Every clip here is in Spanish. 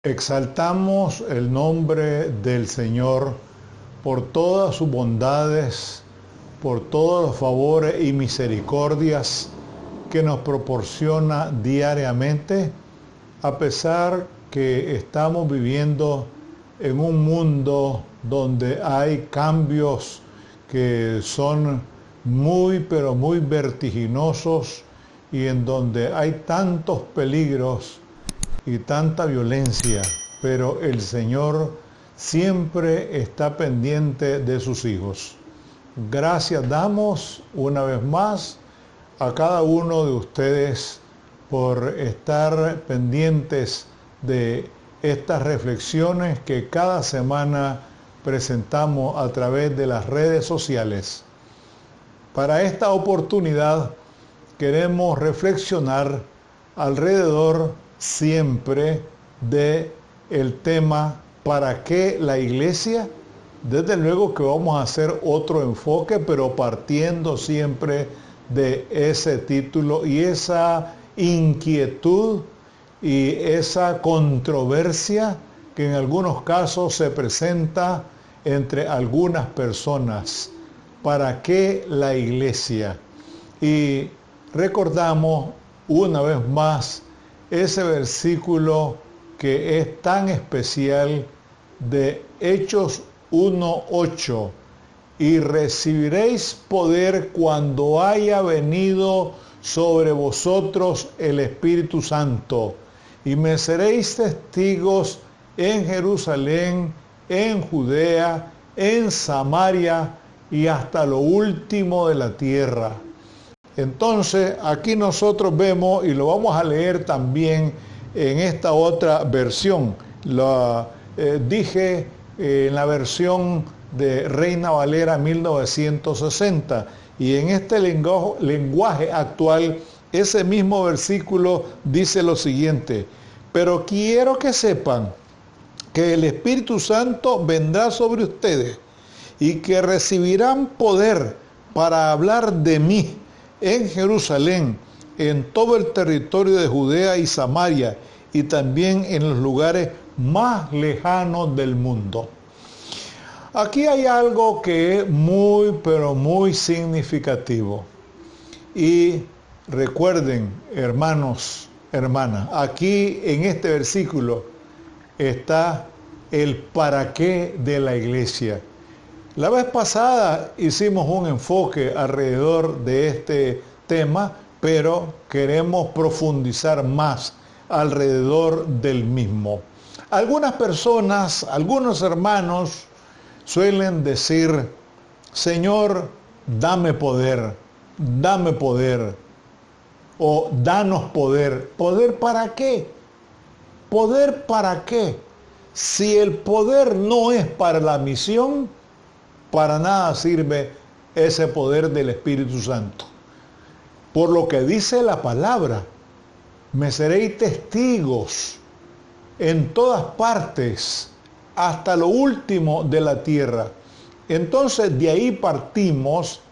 Exaltamos el nombre del Señor por todas sus bondades, por todos los favores y misericordias que nos proporciona diariamente, a pesar que estamos viviendo en un mundo donde hay cambios que son muy, pero muy vertiginosos y en donde hay tantos peligros y tanta violencia, pero el Señor siempre está pendiente de sus hijos. Gracias damos una vez más a cada uno de ustedes por estar pendientes de estas reflexiones que cada semana presentamos a través de las redes sociales. Para esta oportunidad queremos reflexionar alrededor siempre de el tema ¿para qué la iglesia? Desde luego que vamos a hacer otro enfoque, pero partiendo siempre de ese título y esa inquietud y esa controversia que en algunos casos se presenta entre algunas personas. ¿Para qué la iglesia? Y recordamos una vez más ese versículo que es tan especial de Hechos 1:8, y recibiréis poder cuando haya venido sobre vosotros el Espíritu Santo, y me seréis testigos en Jerusalén, en Judea, en Samaria y hasta lo último de la tierra. Entonces, aquí nosotros vemos, y lo vamos a leer también en esta otra versión, dije en la versión de Reina Valera 1960, y en este lenguaje actual, ese mismo versículo dice lo siguiente: pero quiero que sepan que el Espíritu Santo vendrá sobre ustedes y que recibirán poder para hablar de mí en Jerusalén, en todo el territorio de Judea y Samaria, y también en los lugares más lejanos del mundo. Aquí hay algo que es muy, pero muy significativo. Y recuerden, hermanos, hermanas, aquí en este versículo está el para qué de la iglesia. La vez pasada hicimos un enfoque alrededor de este tema, pero queremos profundizar más alrededor del mismo. Algunas personas, algunos hermanos suelen decir: Señor, dame poder, o danos poder. ¿Poder para qué? ¿Poder para qué? Si el poder no es para la misión, para nada sirve ese poder del Espíritu Santo. Por lo que dice la palabra, me seréis testigos en todas partes, hasta lo último de la tierra. Entonces de ahí partimos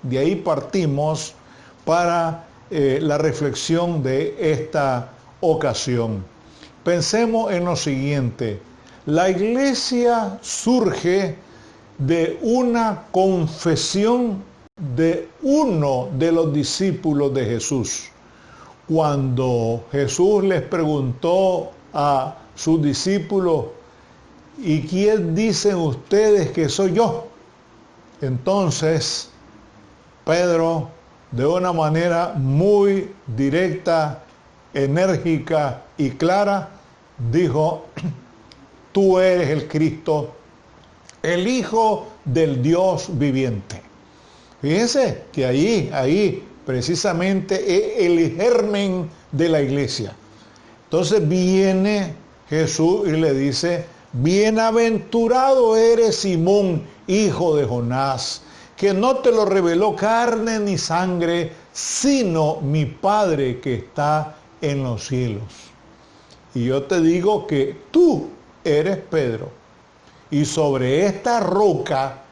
para la reflexión de esta ocasión. Pensemos en lo siguiente: la iglesia surge de una confesión de uno de los discípulos de Jesús. Cuando Jesús les preguntó a sus discípulos: ¿y quién dicen ustedes que soy yo? Entonces Pedro, de una manera muy directa, enérgica y clara, dijo: tú eres el Cristo, el Hijo del Dios viviente. Fíjense que ahí precisamente es el germen de la iglesia. Entonces viene Jesús y le dice: bienaventurado eres, Simón, hijo de Jonás, que no te lo reveló carne ni sangre, sino mi Padre que está en los cielos. Y yo te digo que tú eres Pedro, y sobre esta roca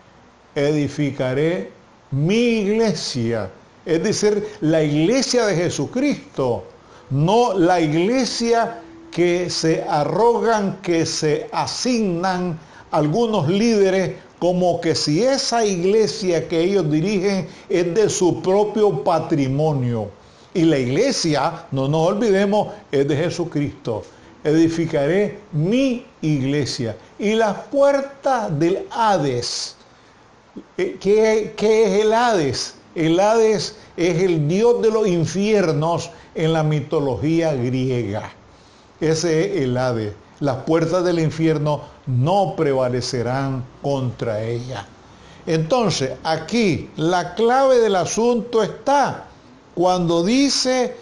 edificaré mi iglesia, es decir, la iglesia de Jesucristo, no la iglesia que se arrogan, que se asignan algunos líderes como que si esa iglesia que ellos dirigen es de su propio patrimonio. Y la iglesia, no nos olvidemos, es de Jesucristo. Edificaré mi iglesia. Y las puertas del Hades. ¿Qué es el Hades? El Hades es el dios de los infiernos en la mitología griega. Ese es el Hades. Las puertas del infierno no prevalecerán contra ella. Entonces, aquí la clave del asunto está cuando dice: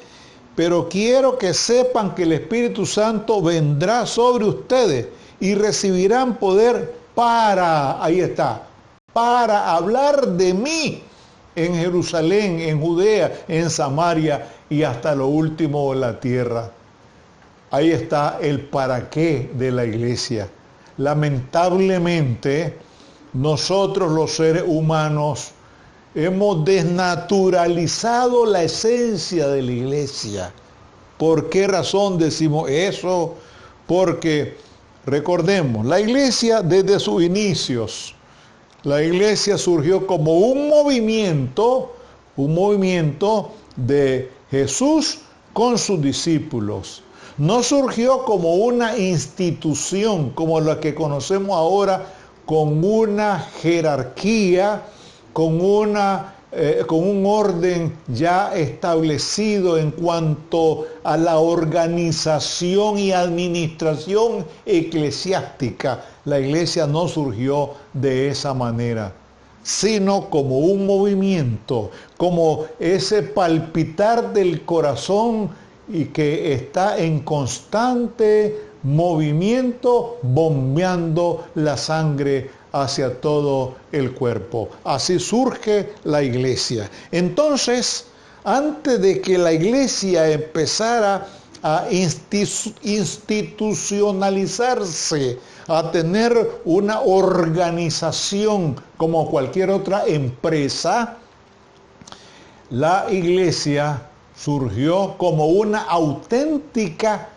pero quiero que sepan que el Espíritu Santo vendrá sobre ustedes y recibirán poder para, ahí está, para hablar de mí en Jerusalén, en Judea, en Samaria y hasta lo último de la tierra. Ahí está el para qué de la iglesia. Lamentablemente, nosotros los seres humanos hemos desnaturalizado la esencia de la iglesia. ¿Por qué razón decimos eso? Porque, recordemos, la iglesia desde sus inicios, la iglesia surgió como un movimiento de Jesús con sus discípulos. No surgió como una institución como la que conocemos ahora, con una jerarquía, con un orden ya establecido en cuanto a la organización y administración eclesiástica. La iglesia no surgió de esa manera, sino como un movimiento, como ese palpitar del corazón y que está en constante movimiento, bombeando la sangre hacia todo el cuerpo. Así surge la iglesia. Entonces, antes de que la iglesia empezara a institucionalizarse, a tener una organización como cualquier otra empresa, la iglesia surgió como una auténtica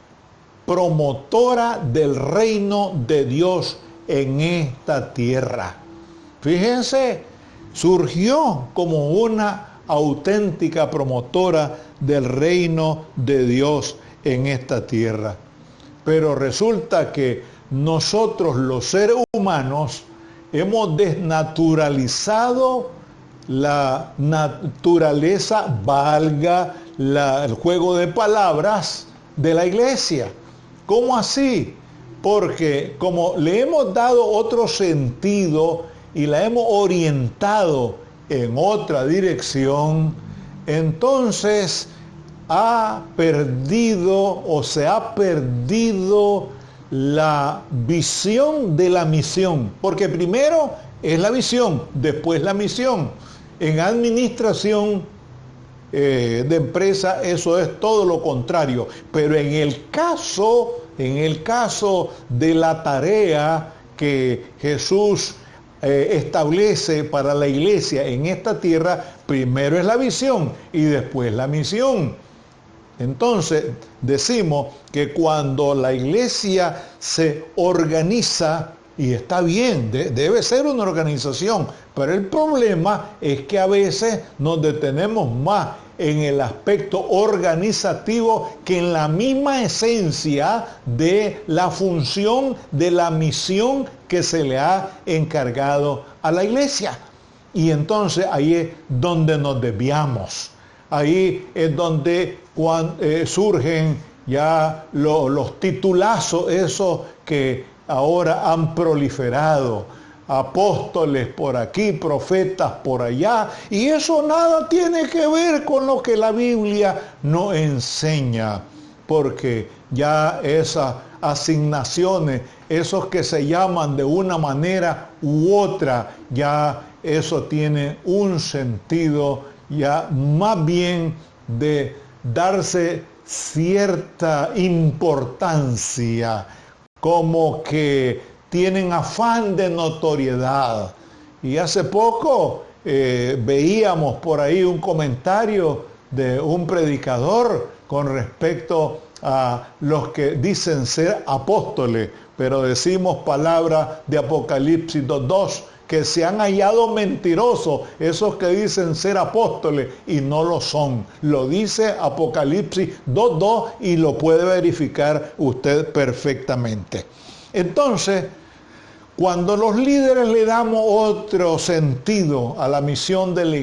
promotora del reino de Dios en esta tierra. Fíjense, surgió como una auténtica promotora del reino de Dios en esta tierra. Pero resulta que nosotros los seres humanos hemos desnaturalizado la naturaleza, valga el juego de palabras, de la iglesia. ¿Cómo así? Porque como le hemos dado otro sentido y la hemos orientado en otra dirección, entonces ha perdido o se ha perdido la visión de la misión. Porque primero es la visión, después la misión. En administración de empresa eso es todo lo contrario. Pero en el caso de la tarea que Jesús establece para la iglesia en esta tierra, primero es la visión y después la misión. Entonces decimos que cuando la iglesia se organiza, y está bien, debe ser una organización, pero el problema es que a veces nos detenemos más en el aspecto organizativo que en la misma esencia de la función, de la misión que se le ha encargado a la iglesia. Y entonces ahí es donde nos desviamos. Ahí es donde surgen ya los titulazos, esos que ahora han proliferado. Apóstoles por aquí, profetas por allá, y eso nada tiene que ver con lo que la Biblia nos enseña, porque ya esas asignaciones, esos que se llaman de una manera u otra, ya eso tiene un sentido ya más bien de darse cierta importancia, como que tienen afán de notoriedad. Y hace poco veíamos por ahí un comentario de un predicador con respecto a los que dicen ser apóstoles, pero decimos palabra de Apocalipsis 2:2, que se han hallado mentirosos, esos que dicen ser apóstoles y no lo son. Lo dice Apocalipsis 2:2 y lo puede verificar usted perfectamente. Entonces, cuando los líderes le damos otro sentido a la misión de la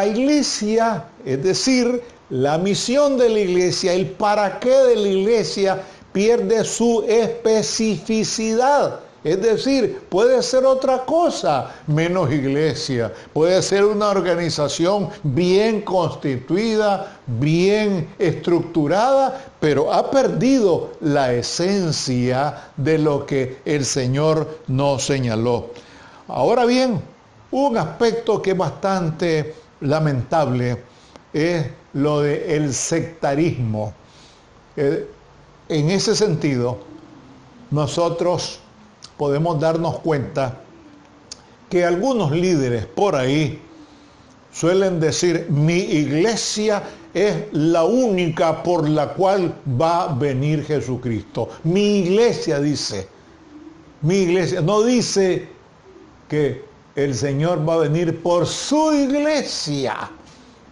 iglesia, es decir, la misión de la iglesia, el para qué de la iglesia, pierde su especificidad. Es decir, puede ser otra cosa menos iglesia. Puede ser una organización bien constituida, bien estructurada, pero ha perdido la esencia de lo que el Señor nos señaló. Ahora bien, un aspecto que es bastante lamentable es lo del sectarismo. En ese sentido, nosotros podemos darnos cuenta que algunos líderes por ahí suelen decir: mi iglesia es la única por la cual va a venir Jesucristo. Mi iglesia dice, mi iglesia no dice que el Señor va a venir por su iglesia,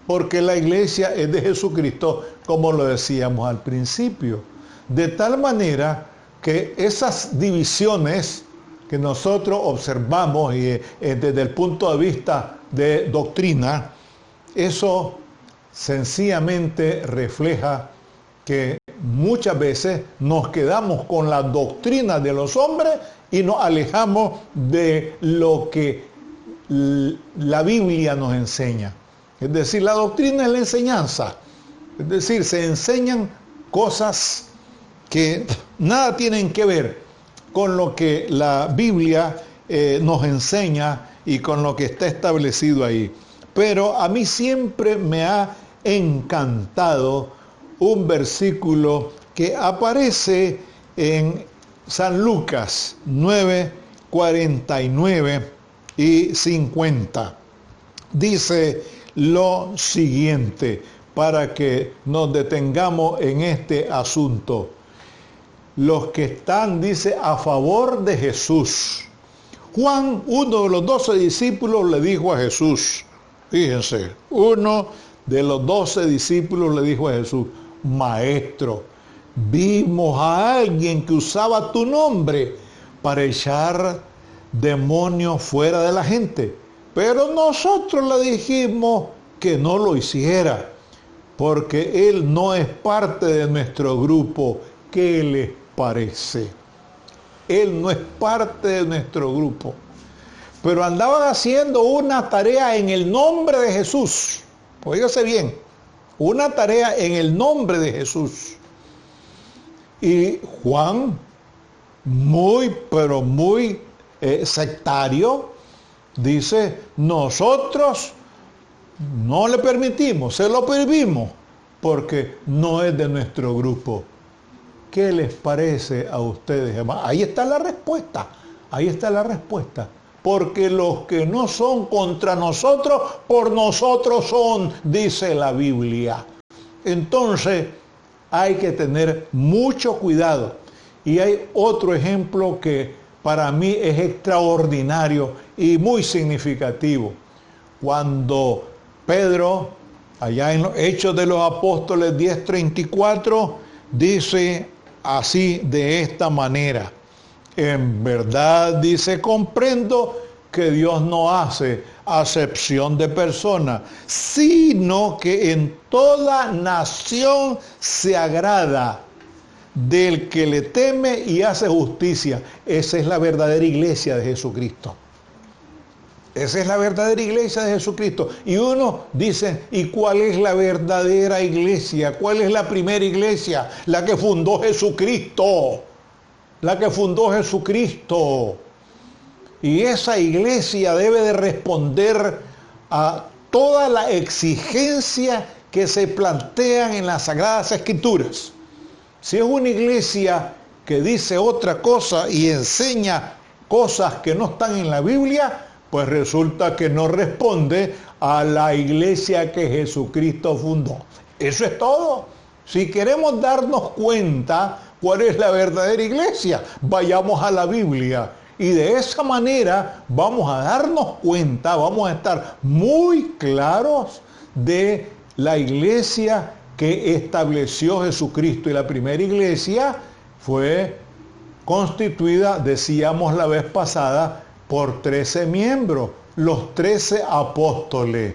porque la iglesia es de Jesucristo, como lo decíamos al principio. De tal manera que esas divisiones que nosotros observamos y desde el punto de vista de doctrina, eso sencillamente refleja que muchas veces nos quedamos con la doctrina de los hombres y nos alejamos de lo que la Biblia nos enseña. Es decir, la doctrina es la enseñanza. Es decir, se enseñan cosas que nada tienen que ver con lo que la Biblia nos enseña y con lo que está establecido ahí. Pero a mí siempre me ha encantado un versículo que aparece en San Lucas 9, 49 y 50. Dice lo siguiente, para que nos detengamos en este asunto. Los que están, dice, a favor de Jesús. Juan, uno de los 12 discípulos, le dijo a Jesús, fíjense, uno de los 12 discípulos le dijo a Jesús: Maestro, vimos a alguien que usaba tu nombre para echar demonios fuera de la gente, pero nosotros le dijimos que no lo hiciera, porque él no es parte de nuestro grupo. ¿Qué les parece? Él no es parte de nuestro grupo, pero andaban haciendo una tarea en el nombre de Jesús. Óigase bien, una tarea en el nombre de Jesús. Y Juan, pero muy sectario, dice: nosotros no le permitimos, se lo prohibimos, porque no es de nuestro grupo. ¿Qué les parece a ustedes, hermanos? Ahí está la respuesta, ahí está la respuesta. Porque los que no son contra nosotros, por nosotros son, dice la Biblia. Entonces, hay que tener mucho cuidado. Y hay otro ejemplo que para mí es extraordinario y muy significativo. Cuando Pedro, allá en los Hechos de los Apóstoles 10:34, dice así, de esta manera: en verdad, dice, comprendo que Dios no hace acepción de personas, sino que en toda nación se agrada del que le teme y hace justicia. Esa es la verdadera iglesia de Jesucristo. Esa es la verdadera iglesia de Jesucristo. Y uno dice: ¿y cuál es la verdadera iglesia? ¿Cuál es la primera iglesia? La que fundó Jesucristo. La que fundó Jesucristo. Y esa iglesia debe de responder a toda la exigencia que se plantean en las Sagradas Escrituras. Si es una iglesia que dice otra cosa y enseña cosas que no están en la Biblia, pues resulta que no responde a la iglesia que Jesucristo fundó. Eso es todo. Si queremos darnos cuenta cuál es la verdadera iglesia, vayamos a la Biblia. Y de esa manera vamos a darnos cuenta, vamos a estar muy claros de la iglesia que estableció Jesucristo. Y la primera iglesia fue constituida, decíamos la vez pasada, por 13 miembros, los 13 apóstoles.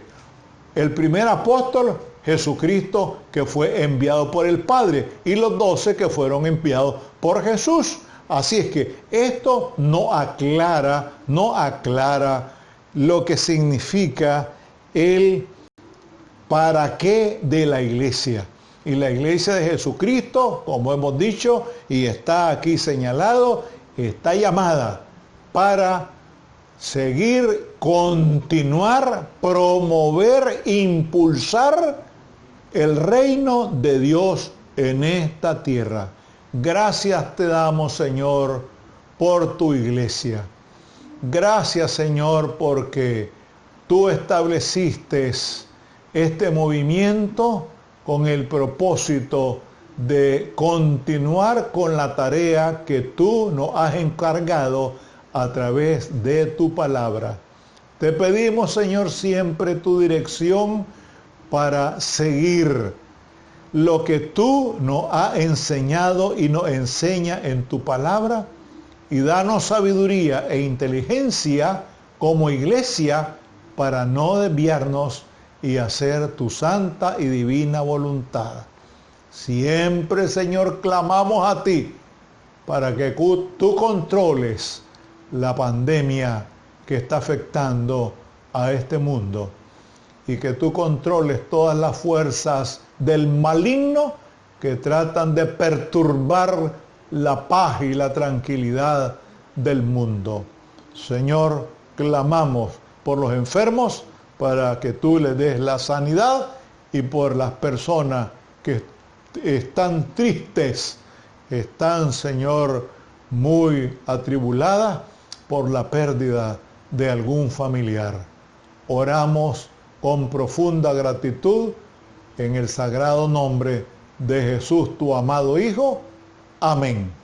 El primer apóstol, Jesucristo, que fue enviado por el Padre, y los 12 que fueron enviados por Jesús. Así es que esto no aclara lo que significa el para qué de la iglesia. Y la iglesia de Jesucristo, como hemos dicho y está aquí señalado, está llamada para seguir, continuar, promover, impulsar el reino de Dios en esta tierra. Gracias te damos, Señor, por tu iglesia. Gracias, Señor, porque tú estableciste este movimiento con el propósito de continuar con la tarea que tú nos has encargado a través de tu palabra. Te pedimos, Señor, siempre tu dirección para seguir lo que tú nos has enseñado y nos enseña en tu palabra, y danos sabiduría e inteligencia como iglesia para no desviarnos y hacer tu santa y divina voluntad. Siempre, Señor, clamamos a ti para que tú controles la pandemia que está afectando a este mundo, y que tú controles todas las fuerzas del maligno que tratan de perturbar la paz y la tranquilidad del mundo. Señor, clamamos por los enfermos para que tú les des la sanidad, y por las personas que están tristes, están, Señor, muy atribuladas por la pérdida de algún familiar. Oramos con profunda gratitud en el sagrado nombre de Jesús, tu amado Hijo. Amén.